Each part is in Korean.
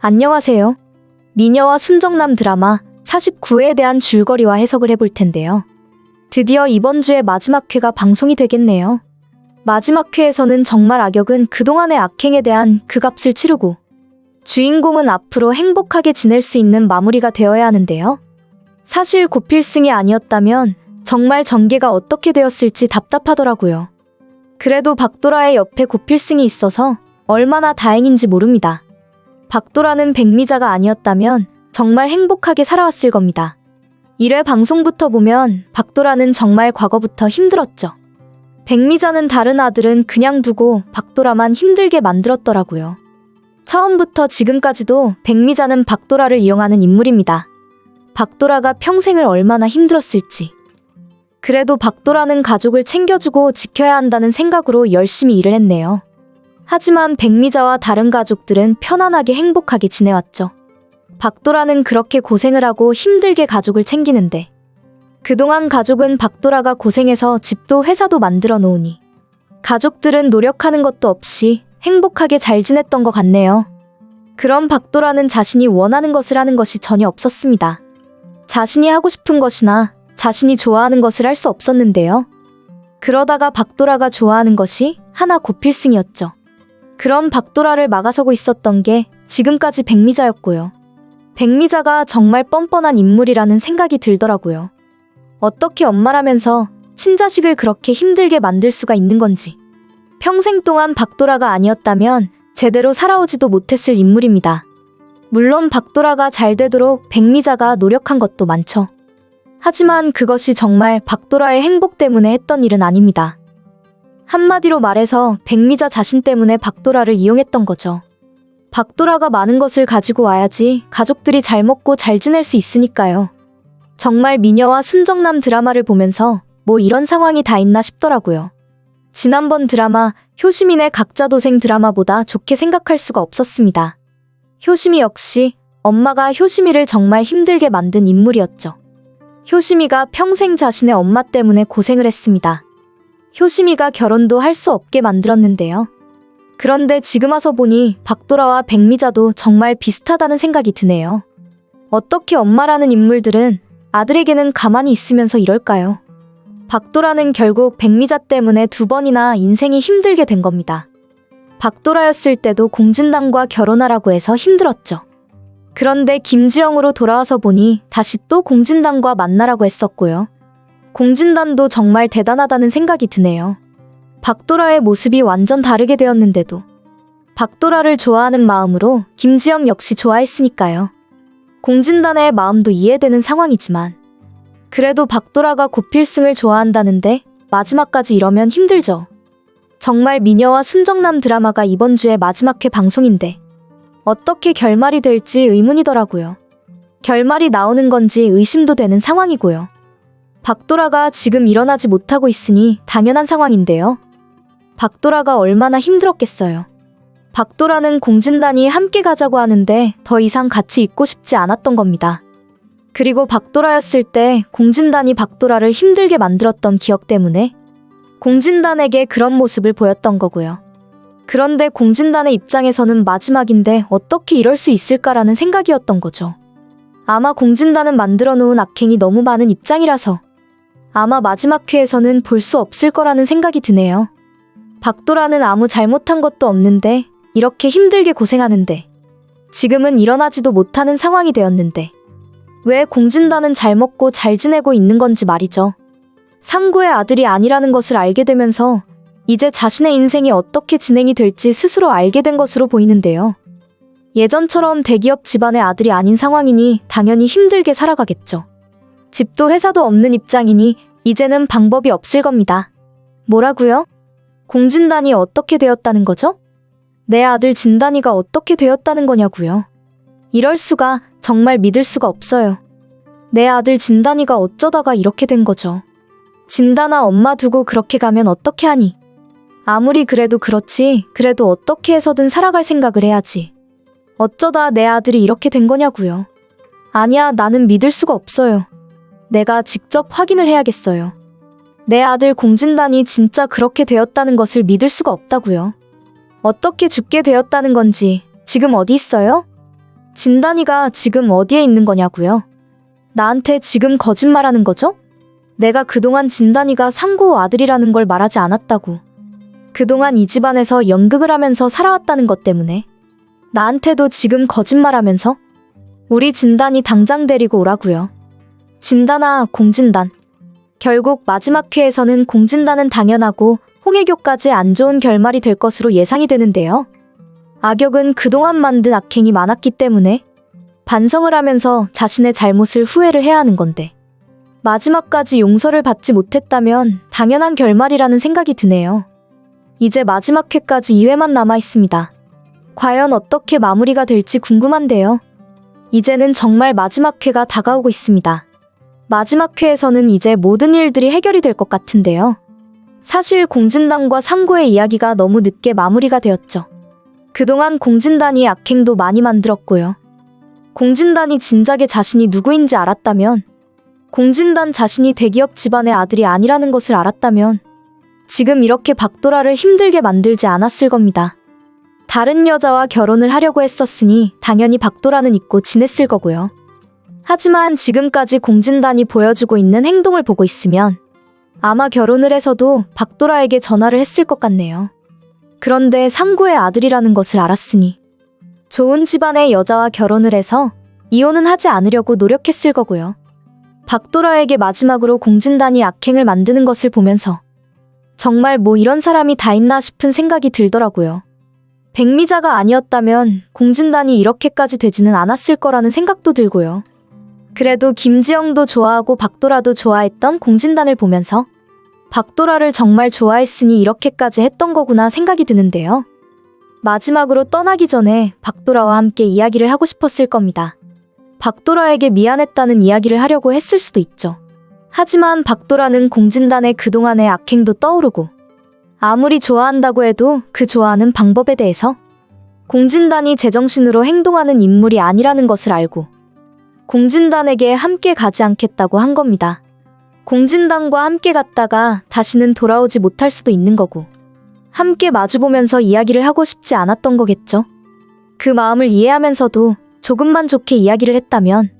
안녕하세요. 미녀와 순정남 드라마 49회에 대한 줄거리와 해석을 해볼 텐데요. 드디어 이번 주에 마지막 회가 방송이 되겠네요. 마지막 회에서는 정말 악역은 그동안의 악행에 대한 그 값을 치르고 주인공은 앞으로 행복하게 지낼 수 있는 마무리가 되어야 하는데요. 사실 고필승이 아니었다면 정말 전개가 어떻게 되었을지 답답하더라고요. 그래도 박도라의 옆에 고필승이 있어서 얼마나 다행인지 모릅니다. 박도라는 백미자가 아니었다면 정말 행복하게 살아왔을 겁니다. 1회 방송부터 보면 박도라는 정말 과거부터 힘들었죠. 백미자는 다른 아들은 그냥 두고 박도라만 힘들게 만들었더라고요. 처음부터 지금까지도 백미자는 박도라를 이용하는 인물입니다. 박도라가 평생을 얼마나 힘들었을지. 그래도 박도라는 가족을 챙겨주고 지켜야 한다는 생각으로 열심히 일을 했네요. 하지만 백미자와 다른 가족들은 편안하게 행복하게 지내왔죠. 박도라는 그렇게 고생을 하고 힘들게 가족을 챙기는데 그동안 가족은 박도라가 고생해서 집도 회사도 만들어 놓으니 가족들은 노력하는 것도 없이 행복하게 잘 지냈던 것 같네요. 그럼 박도라는 자신이 원하는 것을 하는 것이 전혀 없었습니다. 자신이 하고 싶은 것이나 자신이 좋아하는 것을 할 수 없었는데요. 그러다가 박도라가 좋아하는 것이 하나 고필승이었죠. 그런 박도라를 막아서고 있었던 게 지금까지 백미자였고요. 백미자가 정말 뻔뻔한 인물이라는 생각이 들더라고요. 어떻게 엄마라면서 친자식을 그렇게 힘들게 만들 수가 있는 건지. 평생 동안 박도라가 아니었다면 제대로 살아오지도 못했을 인물입니다. 물론 박도라가 잘 되도록 백미자가 노력한 것도 많죠. 하지만 그것이 정말 박도라의 행복 때문에 했던 일은 아닙니다. 한마디로 말해서 백미자 자신 때문에 박도라를 이용했던 거죠. 박도라가 많은 것을 가지고 와야지 가족들이 잘 먹고 잘 지낼 수 있으니까요. 정말 미녀와 순정남 드라마를 보면서 뭐 이런 상황이 다 있나 싶더라고요. 지난번 드라마 효시민의 각자도생 드라마보다 좋게 생각할 수가 없었습니다. 효시미 역시 엄마가 효시미를 정말 힘들게 만든 인물이었죠. 효시미가 평생 자신의 엄마 때문에 고생을 했습니다. 효시미가 결혼도 할 수 없게 만들었는데요. 그런데 지금 와서 보니 박도라와 백미자도 정말 비슷하다는 생각이 드네요. 어떻게 엄마라는 인물들은 아들에게는 가만히 있으면서 이럴까요? 박도라는 결국 백미자 때문에 2번이나 인생이 힘들게 된 겁니다. 박도라였을 때도 공진단과 결혼하라고 해서 힘들었죠. 그런데 김지영으로 돌아와서 보니 다시 또 공진단과 만나라고 했었고요. 공진단도 정말 대단하다는 생각이 드네요. 박도라의 모습이 완전 다르게 되었는데도 박도라를 좋아하는 마음으로 김지영 역시 좋아했으니까요. 공진단의 마음도 이해되는 상황이지만 그래도 박도라가 고필승을 좋아한다는데 마지막까지 이러면 힘들죠. 정말 미녀와 순정남 드라마가 이번 주에 마지막 회 방송인데 어떻게 결말이 될지 의문이더라고요. 결말이 나오는 건지 의심도 되는 상황이고요. 박도라가 지금 일어나지 못하고 있으니 당연한 상황인데요. 박도라가 얼마나 힘들었겠어요. 박도라는 공진단이 함께 가자고 하는데 더 이상 같이 있고 싶지 않았던 겁니다. 그리고 박도라였을 때 공진단이 박도라를 힘들게 만들었던 기억 때문에 공진단에게 그런 모습을 보였던 거고요. 그런데 공진단의 입장에서는 마지막인데 어떻게 이럴 수 있을까라는 생각이었던 거죠. 아마 공진단은 만들어 놓은 악행이 너무 많은 입장이라서 아마 마지막 회에서는 볼 수 없을 거라는 생각이 드네요. 박도라는 아무 잘못한 것도 없는데 이렇게 힘들게 고생하는데 지금은 일어나지도 못하는 상황이 되었는데 왜 공진단은 잘 먹고 잘 지내고 있는 건지 말이죠. 상구의 아들이 아니라는 것을 알게 되면서 이제 자신의 인생이 어떻게 진행이 될지 스스로 알게 된 것으로 보이는데요. 예전처럼 대기업 집안의 아들이 아닌 상황이니 당연히 힘들게 살아가겠죠. 집도 회사도 없는 입장이니 이제는 방법이 없을 겁니다. 뭐라고요? 공진단이 어떻게 되었다는 거죠? 내 아들 진단이가 어떻게 되었다는 거냐고요. 이럴 수가, 정말 믿을 수가 없어요. 내 아들 진단이가 어쩌다가 이렇게 된 거죠. 진단아 엄마 두고 그렇게 가면 어떻게 하니? 아무리 그래도 그렇지, 그래도 어떻게 해서든 살아갈 생각을 해야지. 어쩌다 내 아들이 이렇게 된 거냐고요. 아니야, 나는 믿을 수가 없어요. 내가 직접 확인을 해야겠어요. 내 아들 공진단이 진짜 그렇게 되었다는 것을 믿을 수가 없다고요. 어떻게 죽게 되었다는 건지 지금 어디 있어요? 진단이가 지금 어디에 있는 거냐고요? 나한테 지금 거짓말하는 거죠? 내가 그동안 진단이가 상구 아들이라는 걸 말하지 않았다고. 그동안 이 집안에서 연극을 하면서 살아왔다는 것 때문에 나한테도 지금 거짓말하면서 우리 진단이 당장 데리고 오라고요. 진단아, 공진단. 결국 마지막 회에서는 공진단은 당연하고 홍혜교까지 안 좋은 결말이 될 것으로 예상이 되는데요. 악역은 그동안 만든 악행이 많았기 때문에 반성을 하면서 자신의 잘못을 후회를 해야 하는 건데 마지막까지 용서를 받지 못했다면 당연한 결말이라는 생각이 드네요. 이제 마지막 회까지 2회만 남아 있습니다. 과연 어떻게 마무리가 될지 궁금한데요. 이제는 정말 마지막 회가 다가오고 있습니다. 마지막 회에서는 이제 모든 일들이 해결이 될 것 같은데요. 사실 공진단과 상구의 이야기가 너무 늦게 마무리가 되었죠. 그동안 공진단이 악행도 많이 만들었고요. 공진단이 진작에 자신이 누구인지 알았다면, 공진단 자신이 대기업 집안의 아들이 아니라는 것을 알았다면 지금 이렇게 박도라를 힘들게 만들지 않았을 겁니다. 다른 여자와 결혼을 하려고 했었으니 당연히 박도라는 잊고 지냈을 거고요. 하지만 지금까지 공진단이 보여주고 있는 행동을 보고 있으면 아마 결혼을 해서도 박도라에게 전화를 했을 것 같네요. 그런데 상구의 아들이라는 것을 알았으니 좋은 집안의 여자와 결혼을 해서 이혼은 하지 않으려고 노력했을 거고요. 박도라에게 마지막으로 공진단이 악행을 만드는 것을 보면서 정말 뭐 이런 사람이 다 있나 싶은 생각이 들더라고요. 백미자가 아니었다면 공진단이 이렇게까지 되지는 않았을 거라는 생각도 들고요. 그래도 김지영도 좋아하고 박도라도 좋아했던 공진단을 보면서 박도라를 정말 좋아했으니 이렇게까지 했던 거구나 생각이 드는데요. 마지막으로 떠나기 전에 박도라와 함께 이야기를 하고 싶었을 겁니다. 박도라에게 미안했다는 이야기를 하려고 했을 수도 있죠. 하지만 박도라는 공진단의 그동안의 악행도 떠오르고 아무리 좋아한다고 해도 그 좋아하는 방법에 대해서 공진단이 제정신으로 행동하는 인물이 아니라는 것을 알고 공진단에게 함께 가지 않겠다고 한 겁니다. 공진단과 함께 갔다가 다시는 돌아오지 못할 수도 있는 거고 함께 마주보면서 이야기를 하고 싶지 않았던 거겠죠. 그 마음을 이해하면서도 조금만 좋게 이야기를 했다면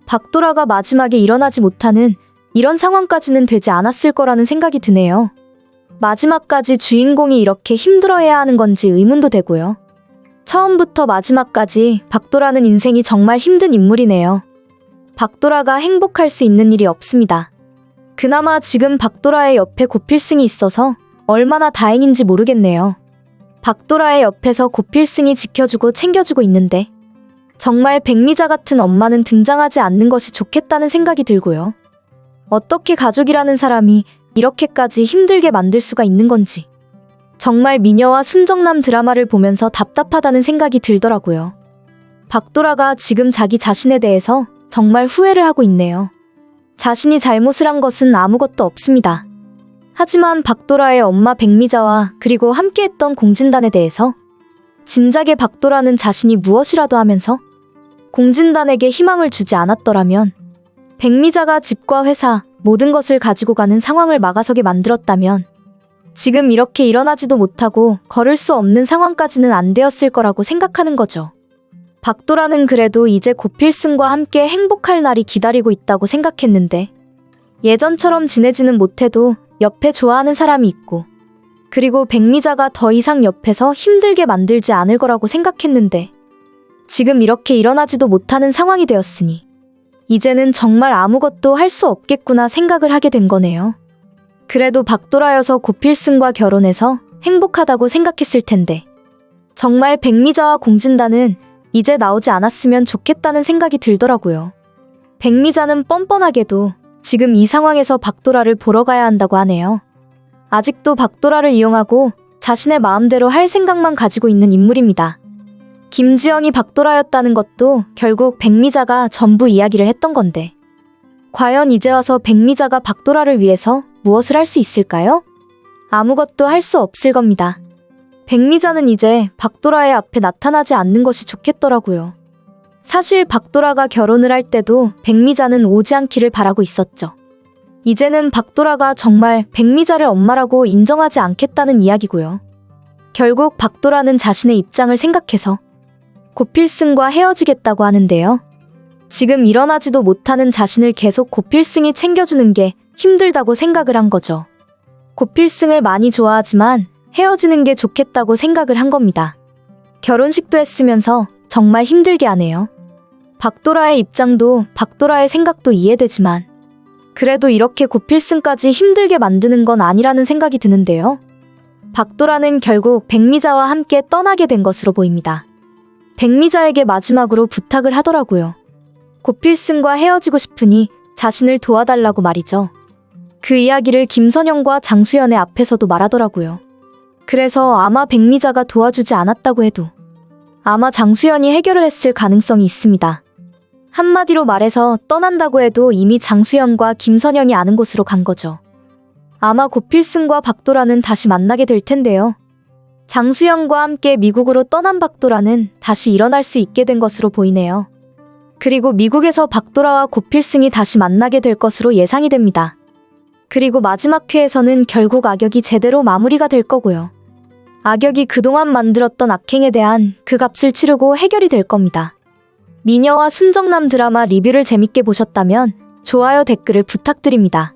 박도라가 마지막에 일어나지 못하는 이런 상황까지는 되지 않았을 거라는 생각이 드네요. 마지막까지 주인공이 이렇게 힘들어해야 하는 건지 의문도 되고요. 처음부터 마지막까지 박도라는 인생이 정말 힘든 인물이네요. 박도라가 행복할 수 있는 일이 없습니다. 그나마 지금 박도라의 옆에 고필승이 있어서 얼마나 다행인지 모르겠네요. 박도라의 옆에서 고필승이 지켜주고 챙겨주고 있는데 정말 백미자 같은 엄마는 등장하지 않는 것이 좋겠다는 생각이 들고요. 어떻게 가족이라는 사람이 이렇게까지 힘들게 만들 수가 있는 건지 정말 미녀와 순정남 드라마를 보면서 답답하다는 생각이 들더라고요. 박도라가 지금 자기 자신에 대해서 정말 후회를 하고 있네요. 자신이 잘못을 한 것은 아무것도 없습니다. 하지만 박도라의 엄마 백미자와 그리고 함께했던 공진단에 대해서 진작에 박도라는 자신이 무엇이라도 하면서 공진단에게 희망을 주지 않았더라면 백미자가 집과 회사 모든 것을 가지고 가는 상황을 막아서게 만들었다면 지금 이렇게 일어나지도 못하고 걸을 수 없는 상황까지는 안 되었을 거라고 생각하는 거죠. 박도라는 그래도 이제 고필승과 함께 행복할 날이 기다리고 있다고 생각했는데 예전처럼 지내지는 못해도 옆에 좋아하는 사람이 있고 그리고 백미자가 더 이상 옆에서 힘들게 만들지 않을 거라고 생각했는데 지금 이렇게 일어나지도 못하는 상황이 되었으니 이제는 정말 아무것도 할 수 없겠구나 생각을 하게 된 거네요. 그래도 박도라여서 고필승과 결혼해서 행복하다고 생각했을 텐데 정말 백미자와 공진단은 이제 나오지 않았으면 좋겠다는 생각이 들더라고요. 백미자는 뻔뻔하게도 지금 이 상황에서 박도라를 보러 가야 한다고 하네요. 아직도 박도라를 이용하고 자신의 마음대로 할 생각만 가지고 있는 인물입니다. 김지영이 박도라였다는 것도 결국 백미자가 전부 이야기를 했던 건데 과연 이제 와서 백미자가 박도라를 위해서 무엇을 할 수 있을까요? 아무것도 할 수 없을 겁니다. 백미자는 이제 박도라의 앞에 나타나지 않는 것이 좋겠더라고요. 사실 박도라가 결혼을 할 때도 백미자는 오지 않기를 바라고 있었죠. 이제는 박도라가 정말 백미자를 엄마라고 인정하지 않겠다는 이야기고요. 결국 박도라는 자신의 입장을 생각해서 고필승과 헤어지겠다고 하는데요. 지금 일어나지도 못하는 자신을 계속 고필승이 챙겨주는 게 힘들다고 생각을 한 거죠. 고필승을 많이 좋아하지만 헤어지는 게 좋겠다고 생각을 한 겁니다. 결혼식도 했으면서 정말 힘들게 하네요. 박도라의 입장도 박도라의 생각도 이해되지만 그래도 이렇게 고필승까지 힘들게 만드는 건 아니라는 생각이 드는데요. 박도라는 결국 백미자와 함께 떠나게 된 것으로 보입니다. 백미자에게 마지막으로 부탁을 하더라고요. 고필승과 헤어지고 싶으니 자신을 도와달라고 말이죠. 그 이야기를 김선영과 장수연의 앞에서도 말하더라고요. 그래서 아마 백미자가 도와주지 않았다고 해도 아마 장수연이 해결을 했을 가능성이 있습니다. 한마디로 말해서 떠난다고 해도 이미 장수연과 김선영이 아는 곳으로 간 거죠. 아마 고필승과 박도라는 다시 만나게 될 텐데요. 장수연과 함께 미국으로 떠난 박도라는 다시 일어날 수 있게 된 것으로 보이네요. 그리고 미국에서 박도라와 고필승이 다시 만나게 될 것으로 예상이 됩니다. 그리고 마지막 회에서는 결국 악역이 제대로 마무리가 될 거고요. 악역이 그동안 만들었던 악행에 대한 그 값을 치르고 해결이 될 겁니다. 미녀와 순정남 드라마 리뷰를 재밌게 보셨다면 좋아요 댓글을 부탁드립니다.